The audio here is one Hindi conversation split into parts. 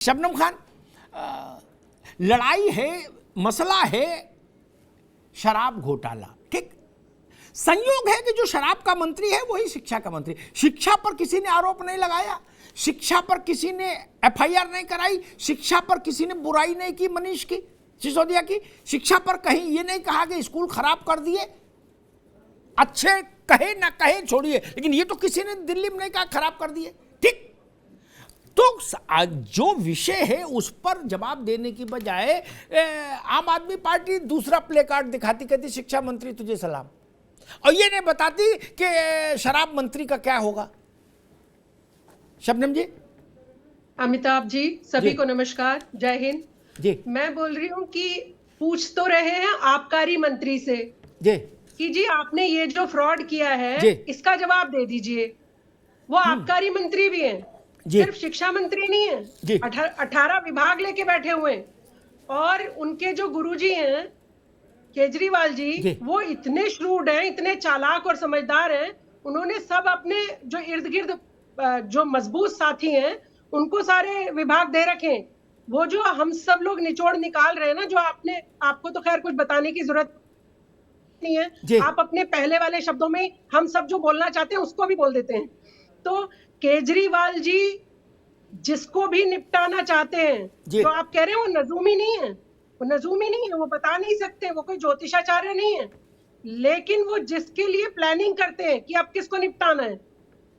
शबनम खान, लड़ाई है, मसला है शराब घोटाला, ठीक। संयोग है कि जो शराब का मंत्री है वही शिक्षा का मंत्री। शिक्षा पर किसी ने आरोप नहीं लगाया, शिक्षा पर किसी ने एफआईआर नहीं कराई, शिक्षा पर किसी ने बुराई नहीं की मनीष की, सिसोदिया की। शिक्षा पर कहीं ये नहीं कहा कि स्कूल खराब कर दिए, अच्छे कहे ना कहे छोड़िए, लेकिन ये तो किसी ने दिल्ली में नहीं कहा खराब कर दिए, ठीक। तो जो विषय है उस पर जवाब देने की बजाय आम आदमी पार्टी दूसरा प्ले कार्ड दिखाती, कहती शिक्षा मंत्री तुझे सलाम, और ये नहीं बताती कि शराब मंत्री का क्या होगा। शबनम जी। अमिताभ जी, सभी को नमस्कार, जय हिंद जी। मैं बोल रही हूँ कि पूछ तो रहे हैं आबकारी मंत्री से जी कि जी आपने ये जो फ्रॉड किया है जी। इसका जवाब दे दीजिए। वो आबकारी मंत्री भी हैं, सिर्फ शिक्षा मंत्री नहीं है। 18 विभाग लेके बैठे हुए हैं, और उनके जो गुरुजी हैं केजरीवाल जी, वो इतने श्रूड हैं, इतने चालाक और समझदार हैं। उन्होंने सब अपने जो इर्द गिर्द जो मजबूत साथी हैं उनको सारे विभाग दे रखे। वो जो हम सब लोग निचोड़ निकाल रहे हैं ना, जो आपको तो खैर कुछ बताने की जरूरत नहीं है, आप अपने पहले वाले शब्दों में हम सब जो बोलना चाहते हैं उसको भी बोल देते हैं। तो केजरीवाल जी जिसको भी निपटाना चाहते हैं, जो आप कह रहे हैं वो नजूमी नहीं है, वो नजूमी नहीं है, वो बता नहीं सकते, वो कोई ज्योतिषाचार्य नहीं है, लेकिन वो जिसके लिए प्लानिंग करते हैं कि अब किसको निपटाना है,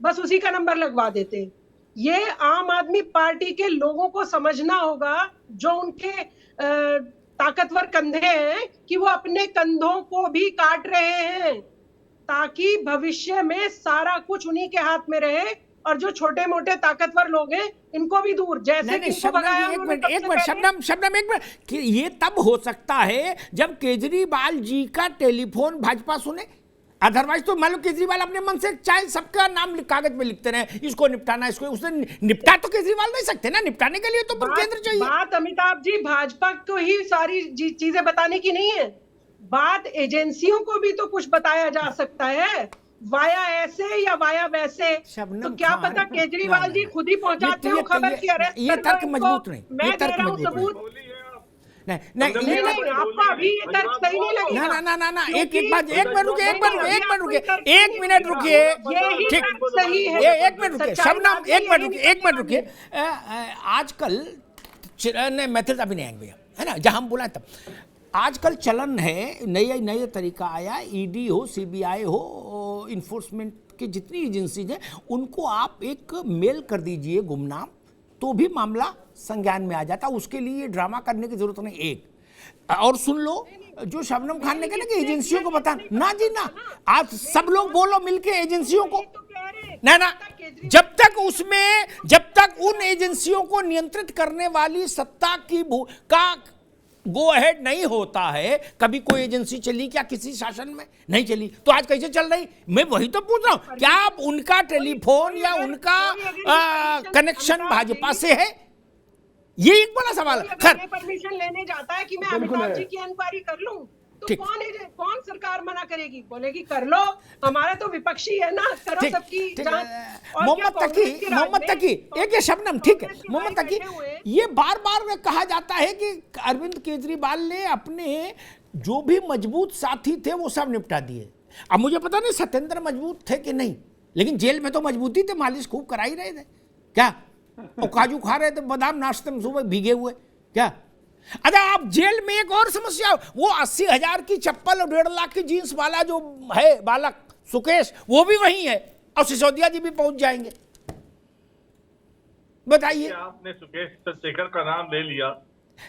बस उसी का नंबर लगवा देते हैं। ये आम आदमी पार्टी के लोगों को समझना होगा, जो उनके ताकतवर कंधे हैं, कि वो अपने कंधों को भी काट रहे हैं ताकि भविष्य में सारा कुछ उन्हीं के हाथ में रहे, और जो छोटे मोटे ताकतवर लोग हैं इनको भी दूर। जैसे कि शबनम एक मिनट, कि ये तब हो सकता है जब केजरीवाल जी का टेलीफोन भाजपा सुने, अदरवाइज तो मान लो केजरीवाल अपने मन से चाहे सबका नाम कागज में लिखते रहे, इसको निपटाना, इसको, उसने निपटा तो केजरीवाल नहीं सकते ना, निपटाने के लिए तो केंद्र चाहिए। बात अमिताभ जी भाजपा को ही सारी चीजें बताने की नहीं है, बात एजेंसियों को भी तो कुछ बताया जा सकता है, वाया ऐसे या वाया वैसे। तो क्या पता केजरीवाल जी खुद ही पहुंचाते हो खबर की अरेस्ट। ये तर्क मजबूत नहीं, मैं दे रहा हूं सबूत। नहीं, आपको अभी ये तर्क सही नहीं लगेगा। ना, एक मिनट रुकिए, ठीक, सही है, एक मिनट रुकिए शबनम, एक मिनट रुकिए। आजकल मैथिल अभी नहीं आएंगे भैया, है ना, जहां हम बुलाए तब। आजकल चलन है, नया तरीका आया, ईडी हो, सीबीआई हो, इन्फोर्समेंट की जितनी एजेंसीज हैं उनको आप एक मेल कर दीजिए गुमनाम, तो भी मामला संज्ञान में आ जाता। उसके लिए ड्रामा करने की जरूरत नहीं। एक और सुन लो जो शबनम खान ने कहा ना कि एजेंसियों को बता, ना जी ना, आज सब लोग बोलो मिलके एजेंसियों को, ना, जब तक उन एजेंसियों को नियंत्रित करने वाली सत्ता की का गो अहेड नहीं होता है, कभी कोई एजेंसी चली क्या किसी शासन में? नहीं चली, तो आज कैसे चल रही? मैं वही तो पूछ रहा हूं, क्या आप उनका टेलीफोन या उनका कनेक्शन भाजपा से है? ये एक बड़ा सवाल है। खैर, परमिशन लेने जाता है कि मैं अमिताभ जी की इंक्वायरी कर लूं, तो कौन सरकार मना करेगी? बोलेगी कर लो, हमारा तो विपक्षी है ना, करो सबकी जांच। मोहम्मद तकी, एक ये शबनम, ठीक है, मोहम्मद तकी, ये बार बार कहा जाता है कि अरविंद केजरीवाल ने अपने जो भी मजबूत साथी थे वो सब निपटा दिए। अब मुझे पता नहीं सत्येंद्र मजबूत थे कि नहीं, लेकिन जेल में तो मजबूती थे, मालिश खूब करा ही रहे थे क्या, और काजू खा रहे थे, बादाम नाश्ते में सुबह भीगे हुए क्या। अच्छा, आप जेल में एक और समस्या, वो 80,000 की चप्पल और 1.5 लाख की जींस वाला जो है बालक सुकेश, वो भी वही है, और सिसोदिया जी भी पहुंच जाएंगे। बताइए, आपने सुकेश चंद्रशेखर का नाम ले लिया,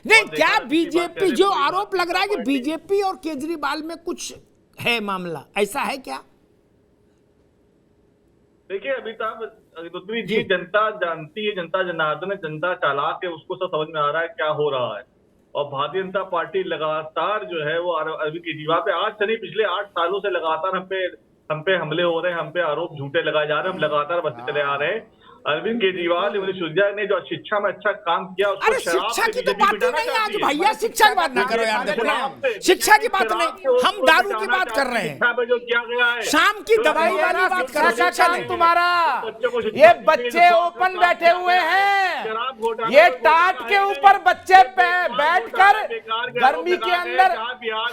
नहीं क्या बीजेपी, जो आरोप लग रहा है कि बीजेपी और केजरीवाल में कुछ है मामला, ऐसा है क्या? देखिए अमिताभ, जी जनता जानती है, जनता जनार्दन है, जनता चालाक है, उसको सब समझ में आ रहा है क्या हो रहा है। और भारतीय जनता पार्टी लगातार जो है वो अरविंद केजरीवाल पे, आज से नहीं पिछले 8 सालों से लगातार हम पे हमले हो रहे हैं, हम पे आरोप झूठे लगाए जा रहे हैं, हम लगातार बचते चले आ रहे हैं। अरविंद केजरीवाल मनीष सिसोदिया ने जो शिक्षा में अच्छा काम किया, अरे शिक्षा की तो बात ही नहीं आज भैया, शिक्षा की बात ना करो यार, देखो शिक्षा की बात नहीं, हम दारू की बात कर रहे हैं, जो किया गया है शाम की दवाई वाली बात कर रहे हैं, शिक्षा नहीं। तुम्हारा ये बच्चे ओपन बैठे हुए हैं, ये टाट के ऊपर बच्चे बैठकर गर्मी के अंदर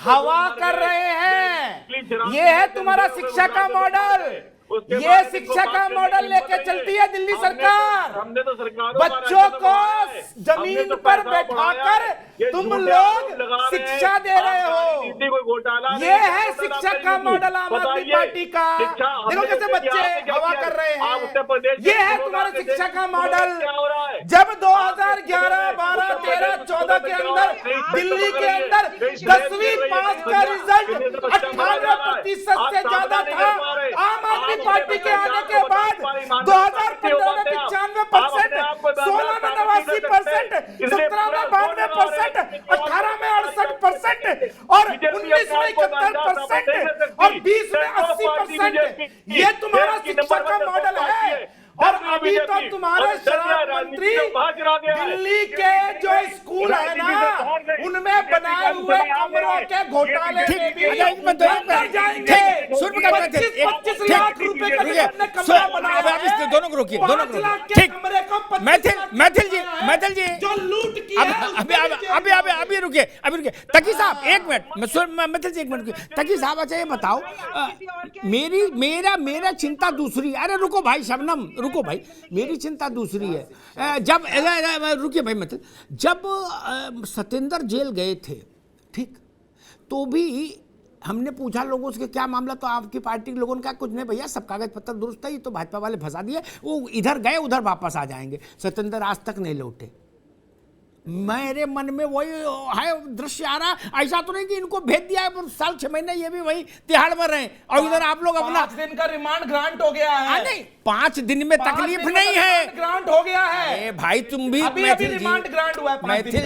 हवा कर रहे हैं। ये है तुम्हारा शिक्षा का मॉडल, ये शिक्षा का मॉडल लेके चलती है दिल्ली सरकार। हमने तो सरकार बच्चों को जमीन पर बैठाकर तुम लोग शिक्षा दे रहे हो। ये है शिक्षा का मॉडल आम आदमी पार्टी का। देखो कैसे बच्चे हवा कर रहे हैं, ये है तुम्हारा शिक्षा का मॉडल। जब 2011, 12, 13, 14 के अंदर दिल्ली के अंदर 10वीं पास का रिजल्ट 98% से ज्यादा था, आम आदमी पार्टी के आने के बाद 2015 में 95%, 16 में 89%, 17 में 92%, 18 में 68% और 19 में 71% और 20 में 80%। ये तुम्हारा शिक्षा का मॉडल है। और अभी तो तुम्हारे शराब मंत्री दिल्ली के जो स्कूल है ना, उनमें बनाए हुए कमरों के घोटाले में भी अंदर जाएंगे। 25 लाख रुपए का कमरा बनाया है, दोनों को रोकिए, दोनों को ठीक। मैथिल जी जो लूट किया, अभी रुकिए, तकी साहब एक मिनट, मैथिल जी एक मिनट, तकी साहब अच्छा ये बताओ, मेरा चिंता दूसरी। अरे रुको भाई शबनम, रुको भाई, मेरी चिंता दूसरी है। जब रुकिए भाई, मतलब जब सतेंद्र जेल गए थे, ठीक, तो भी हमने पूछा लोगों से क्या मामला, तो आपकी पार्टी के लोगों ने कहा कुछ नहीं भैया, सब कागज पत्र दुरुस्त है, ये तो भाजपा वाले फंसा दिए, वो इधर गए उधर वापस आ जाएंगे। सतेंद्र आज तक नहीं लौटे। मेरे मन में वही है दृश्य आ रहा, ऐसा तो नहीं कि इनको भेज दिया है, साल 6 महीने ये भी वही तिहाड़ में रहे और इधर आप लोग अपना 5 दिन का रिमांड ग्रांट हो गया है। नहीं, 5 दिन में तकलीफ नहीं है, ग्रांट हो गया है। भाई तुम भी मैथिल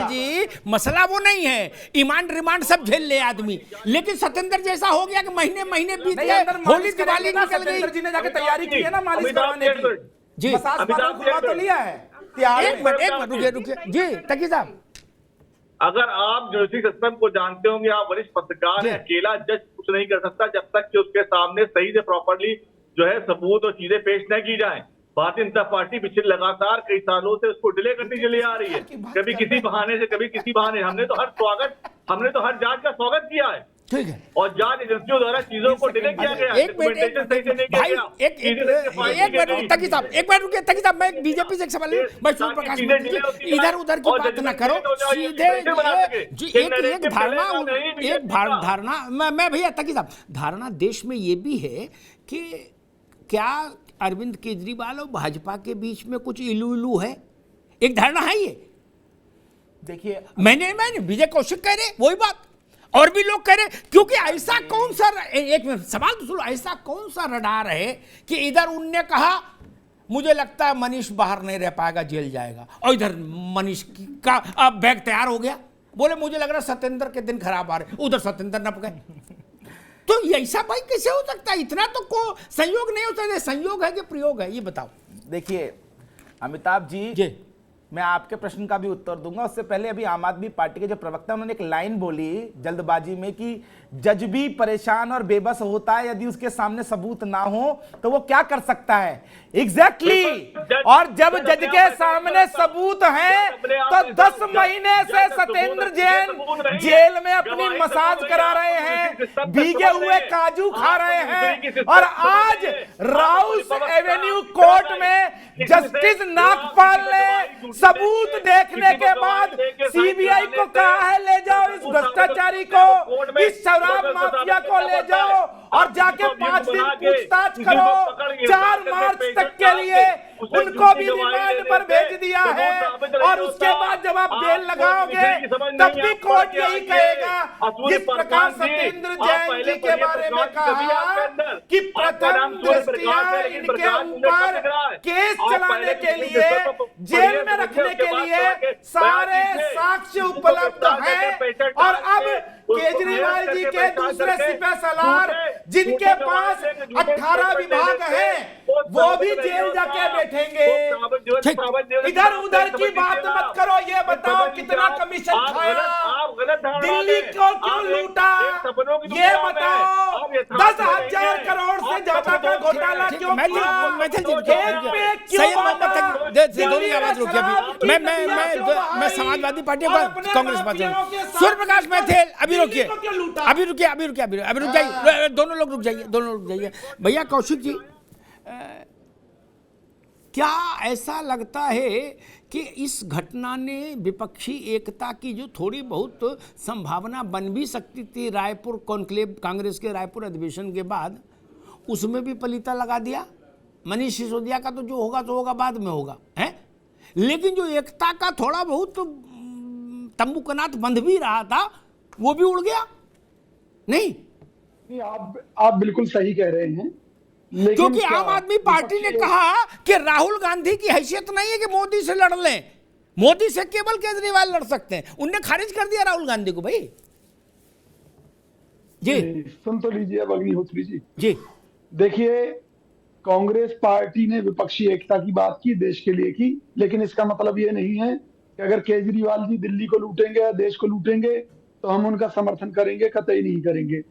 जी, मसला वो नहीं है, रिमांड सब झेल ले आदमी, लेकिन सतेंद्र जैसा हो गया कि महीने महीने बीत गए, होली दिवाली निकल गई। जी ने जाके तैयारी की है ना मालिश करवाने की जी, मसाज पार्लर तो लिया है। एक मिनट रुकिए जी, तकी साहब, अगर आप जुडिशरी सिस्टम को जानते होंगे, आप वरिष्ठ पत्रकार हैं, अकेला जज कुछ नहीं कर सकता जब तक कि उसके सामने सही से प्रॉपर्ली जो है सबूत और चीजें पेश न की जाएं। भारतीय जनता पार्टी पिछले लगातार कई सालों से उसको डिले करती चली आ रही है, कभी किसी बहाने से, कभी किसी बहाने। हमने तो हर जांच का स्वागत किया है, ठीक है, और जांच एजेंसियों द्वारा चीजों को डिले किया गया। एक मिनट तकी साहब, एक मिनट रुकिए तकी साहब, मैं बीजेपी से एक सवाल, मैं सूर्य प्रकाश इधर उधर की बात ना करो, सीधे एक धारणा, मैं भैया तकी साहब, धारणा देश में ये भी है कि क्या अरविंद केजरीवाल और भाजपा के बीच में कुछ इलू है, एक धारणा है ये। देखिए, मैंने विजय कौशिक कह रहे वही बात, और भी लोग कह रहे, क्योंकि ऐसा कौन सा, एक मिनट सवाल तो सुनो, ऐसा कौन सा रडार है कि इधर उनने कहा मुझे लगता है मनीष बाहर नहीं रह पाएगा, जेल जाएगा, और इधर मनीष का अब बैग तैयार हो गया, बोले मुझे लग रहा है सतेंद्र के दिन खराब आ रहे, उधर सतेंद्र नप गए। तो ऐसा भाई कैसे हो सकता है? इतना तो को संयोग नहीं हो सकता, संयोग है कि प्रयोग है, ये बताओ। देखिए अमिताभ जी, मैं आपके प्रश्न का भी उत्तर दूंगा, उससे पहले अभी आम आदमी पार्टी के जो प्रवक्ता उन्होंने एक लाइन बोली जल्दबाजी में कि जज भी परेशान और बेबस होता है यदि उसके सामने सबूत ना हो तो वो क्या कर सकता है। एग्जैक्टली और जब जज के सामने सबूत है तो 10 महीने से सतेंद्र जैन जेल में अपनी मसाज करा रहे हैं, भीगे हुए काजू खा रहे हैं, और आज राउस एवेन्यू कोर्ट में जस्टिस नागपाल ने सबूत देखने के बाद सीबीआई को कहा है ले जाओ इस भ्रष्टाचारी को, इस शराब माफिया को ले जाओ और जाके 5 दिन पूछताछ करो। 4 मार्च तक के लिए उनको भी रिमांड पर भेज दिया है, और उसके बाद जब आप बेल लगाओगे तब भी कोर्ट यही कहेगा। जिस प्रकार सतेंद्र जैन जी के बारे में कहा कि प्रथम दृष्टया इनके ऊपर केस चलाने के लिए, जेल में रखने के लिए सारे साक्ष्य उपलब्ध हैं, और अब केजरीवाल जी के दूसरे सिपह सलार जिनके पास 18 विभाग हैं वो भी जेल जाके बैठेंगे। इधर उधर की बात मत करो, ये बताओ कितना कमीशन खाया, दिल्ली को क्यों लूटा, ये बताओ 10,000 करोड़ से ज्यादा का घोटाला क्यों किया, आवाज रुकी अभी। मैं समाजवादी पार्टी कांग्रेस पार्टी सूर्य प्रकाश मैथिल अभी रुकिए, अभी रुक जाइए, दोनों लोग रुक जाइए। भैया कौशिक जी, क्या ऐसा लगता है कि इस घटना ने विपक्षी एकता की जो थोड़ी बहुत संभावना बन भी सकती थी रायपुर कॉन्क्लेव, कांग्रेस के रायपुर अधिवेशन के बाद, उसमें भी पलीता लगा दिया? मनीष सिसोदिया का तो जो होगा तो होगा, बाद में होगा, है? लेकिन जो एकता का थोड़ा बहुत तंबू कनात बंध भी रहा था, वो भी उड़ गया नहीं? आप बिल्कुल सही कह रहे हैं, लेकिन क्योंकि आम आदमी पार्टी ने कहा कि राहुल गांधी की हैसियत नहीं है कि मोदी से लड़ लें, मोदी से केवल केजरीवाल लड़ सकते हैं। उनने खारिज कर दिया राहुल गांधी को। भाई जी सुन तो लीजिए अब अग्निहोत्री जी, देखिए कांग्रेस पार्टी ने विपक्षी एकता की बात की, देश के लिए की, लेकिन इसका मतलब ये नहीं है कि अगर केजरीवाल जी दिल्ली को लूटेंगे या देश को लूटेंगे तो हम उनका समर्थन करेंगे, कतई नहीं करेंगे।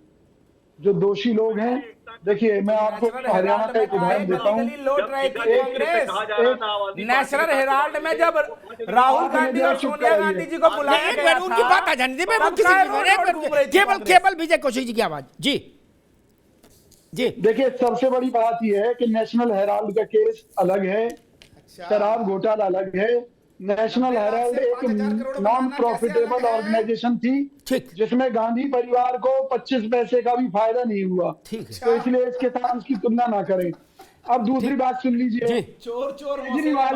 जो दोषी लोग हैं, देखिए मैं आपको हरियाणा का एक उदाहरण देता हूँ। नेशनल हेराल्ड में जब राहुल गांधी और सोनिया गांधी जी को बुलाया गया था, उनकी बात आ जाने दीजिए, केवल विजय कौशिक जी की आवाज जी। देखिए सबसे बड़ी बात यह है कि नेशनल हेराल्ड का केस अलग है, शराब घोटाला अलग है। नेशनल हेराल्ड एक नॉन प्रॉफिटेबल ऑर्गेनाइजेशन थी जिसमें गांधी परिवार को 25 पैसे का भी फायदा नहीं हुआ, तो इसलिए इसके साथ उसकी तुलना ना करें। अब दूसरी बात सुन लीजिए, केजरीवाल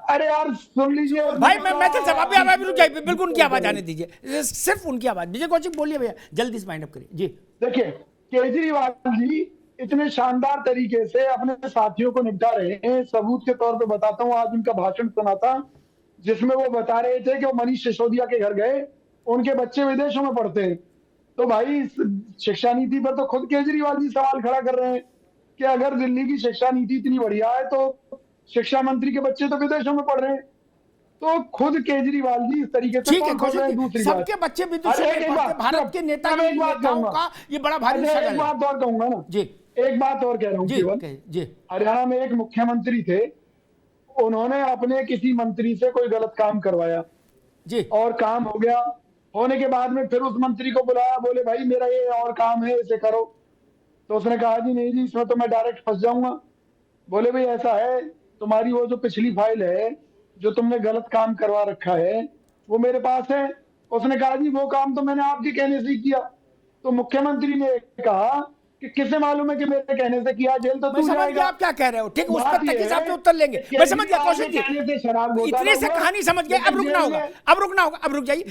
अरे यार सुन लीजिए भाई, मैं तो सब अभी रुक जाइए, बिल्कुल उनकी आवाज आने दीजिए, सिर्फ उनकी आवाज। विजय कौशिक बोलिए भैया, जल्दी से माइंड अप करिए जी। देखिए केजरीवाल जी इतने शानदार तरीके से अपने साथियों को निपटा रहे हैं। सबूत के तौर पे बताता हूँ, आज उनका भाषण सुना था जिसमें वो बता रहे थे कि वो मनीष सिसोदिया के घर गए, उनके बच्चे विदेशों में पढ़ते हैं। तो भाई शिक्षा नीति पर तो खुद केजरीवाल जी सवाल खड़ा कर रहे हैं कि अगर दिल्ली की शिक्षा नीति इतनी बढ़िया है तो शिक्षा मंत्री के बच्चे तो विदेशों में पढ़ रहे हैं। तो खुद केजरीवाल जी इस तरीके से दूसरी सबके बच्चे विदेशों में पढ़ते, भारत के नेता का ये बड़ा भारी शगल है। एक बात और कहूंगा ना जी, एक बात और कह रहा हूँ जी। हरियाणा में एक मुख्यमंत्री थे, उन्होंने अपने किसी मंत्री से कोई गलत काम करवाया जी, और काम हो गया। होने के बाद में फिर उस मंत्री को बुलाया, बोले भाई मेरा ये और काम है, इसे करो। तो उसने कहा जी नहीं जी, इसमें तो मैं डायरेक्ट फंस जाऊंगा। बोले भाई ऐसा है, तुम्हारी वो जो पिछली फाइल है जो तुमने गलत काम करवा रखा है वो मेरे पास है। उसने कहा जी वो काम तो मैंने आपके कहने से ही किया। तो मुख्यमंत्री ने कहा कि किसे मालूम है कि मेरे कहने से किया, जेल तो तू जाएगा। आप क्या कह रहे हो, ठीक, उस पर तक हिसाब से उत्तर लेंगे। मैं समझ गया कौशिक जी, इतने से कहानी समझ गए। अब रुकना होगा, अब रुक जाइए।